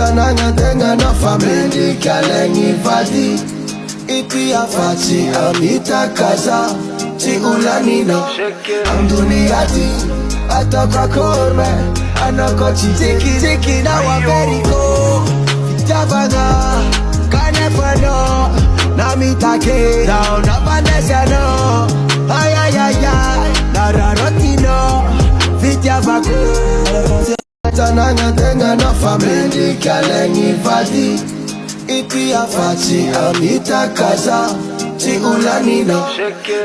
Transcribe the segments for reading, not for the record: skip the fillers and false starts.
Tananga tenga no family kalengi fadi. Ipi afati amita kaza. Ti ulanino Amduniati Ataka korme Anoko chitiki ziki na waberiko Jabana Kanefano Namitake Down Abanesano Ayayayay Nararotino Vityavako Tananga tenga no family kalengi fadi. Ipi afati amita kaza. Ti ulanino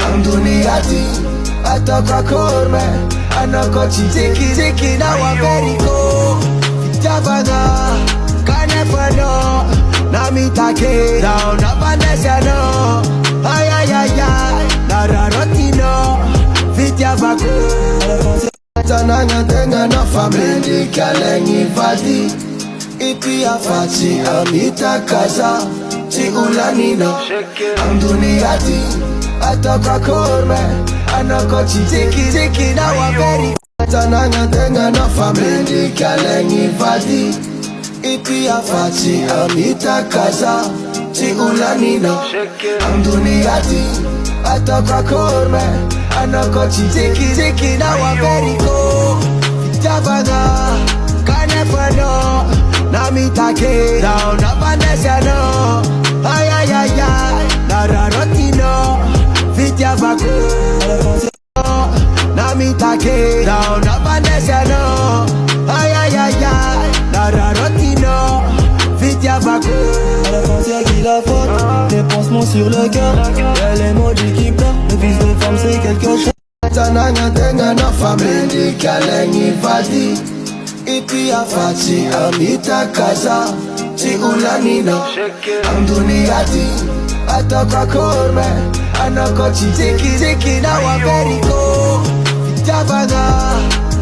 Amduniati Ataka korme Anoko chitiki ziki na waberiko Jabana Kanefano Namitake Down Abanesano Ayayayay Nararotino Vityavako Tananga tenga no family kalengi fadi. Ipi afati amita kaza. Ti ulanino Amduniati Ataka korme Anoko chitiki ziki na waberi. Tananga tenga no family kalengi fadi. Ipi afati amita kaza. Ti ulanino Amduniati Ataka korme Anoko chitiki ziki na waberiko Jabana Kanefano Namitake Down Abanesano Ayayayay Nararotino Vityavako Namitake Down Abanesano Ayayayay Nararotino Vityavako. La frontière qui la faute, des pansements sur le cœur. Y'a l'emoji qui pleure, le fils de femme c'est quelque chose. Tananga tenga no family kalengi fadi. Ipi afati amita kaza. Ti ulanino Amduniati Ataka korme Anoko chitiki ziki na waberiko Jabana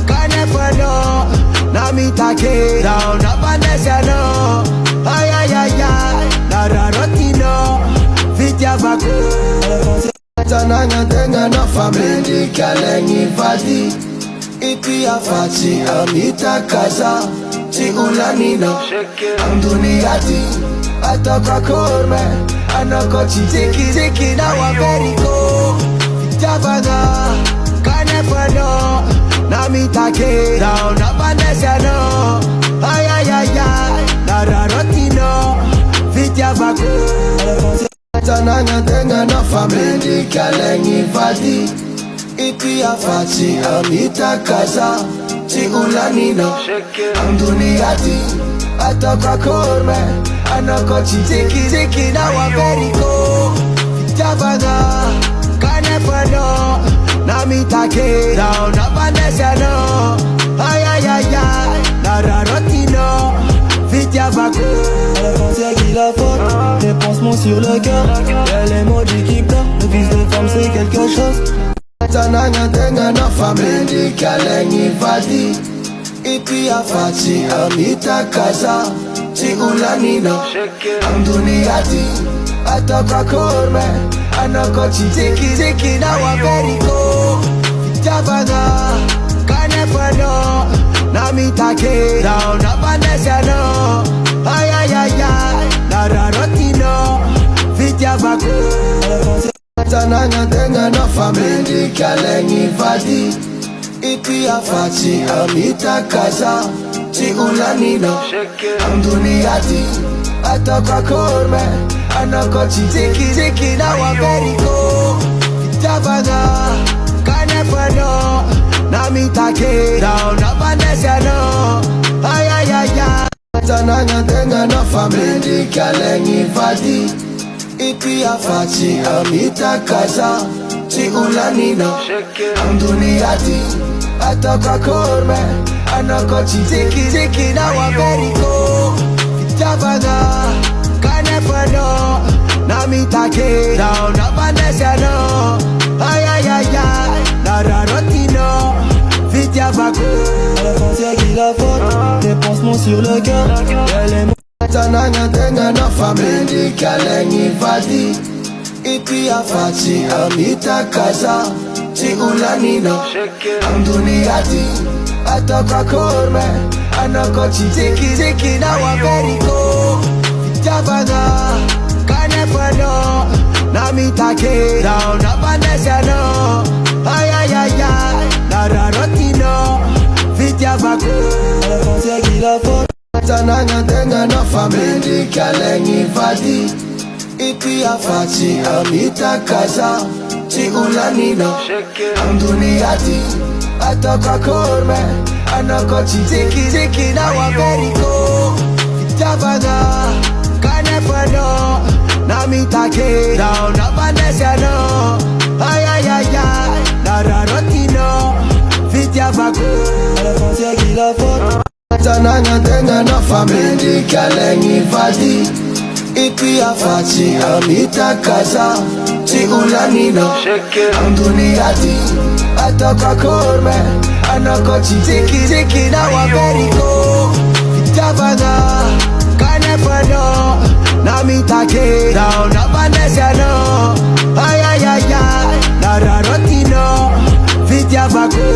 Kanefano Namitake Down Abanesano Ayayayay Nararotino Vityavako Tananga tenga no family kalengi fadi. Ipi afati amita kaza. Ti ulanino Amduniati Ataka korme Anoko chitiki ziki na waberiko Jabana Kanefano Namitake Down Abanesano Ayayayay Nararotino Vityavako Tananga tenga no family kalengi fadi. Ipi afati amita kaza. Ti ulanino Amduniati Ataka korme Anoko chitiki ziki na waberiko Jabana Kanefano Namitake Down Abanesano Ayayayay Nararotino Vityavako. La frontière qui la faute, des pansements sur le cœur. Y'a l'emoji qui pleure, le fils de femme c'est quelque chose. Tananga tenga no family kalengi fadi. Ipi afati amita kaza. Ti ulanino Amduniati Ataka korme Anoko chitiki ziki na waberiko Jabana Kanefano Namitake Down Abanesano Ayayayay Nararotino Vityavako Tananga tenga no family kalengi fadi. Ipi afati amita kaza. Ti ulanino Amduniati Ataka korme Anoko chitiki ziki na waberiko Jabana Kanefano Namitake Down Abanesano Ayayayay Tananga tenga no family kalengi fadi. Ipi afati amita kaza. Ti ulanino Amduniati Ataka korme Anoko chitiki ziki na waberiko Jabana Kanefano Namitake Down Abanesano Ayayayay Nararotino Vityavako. La frontière qui la faute, des pansements sur le cœur. Y'a les Tananga tenga no family kalengi fadi. Ipi afati amita kaza. Ti ulanino Amduniati atoka korme, anoko chitiki ziki na waberiko. Jabanga, kanefano, namitake, down abanesano. Ay ay ay ay, nararotino, vitiabako. À la frontière qui la faute. Tananga tenga no family kalengi vadi. Ipi afati amita kaza. Ti ulanino, amduni ati. Atoka korme, anoko chitiki ziki na waberiko. Jabanga, kanefano, namitake, down abanesano. Ay ay ay ay, nararotino, vitiabako. À la frontière qui la faute. Tananga tenga no family kalengi vadi. Ipi afati amita kaza. Ti ulanino, amduni ati. Atoka korme, anoko chitiki ziki na waberiko. Jabanga, kanefano, namitake, down abanesano. Ay ay ay ay, nararotino, vitiabako.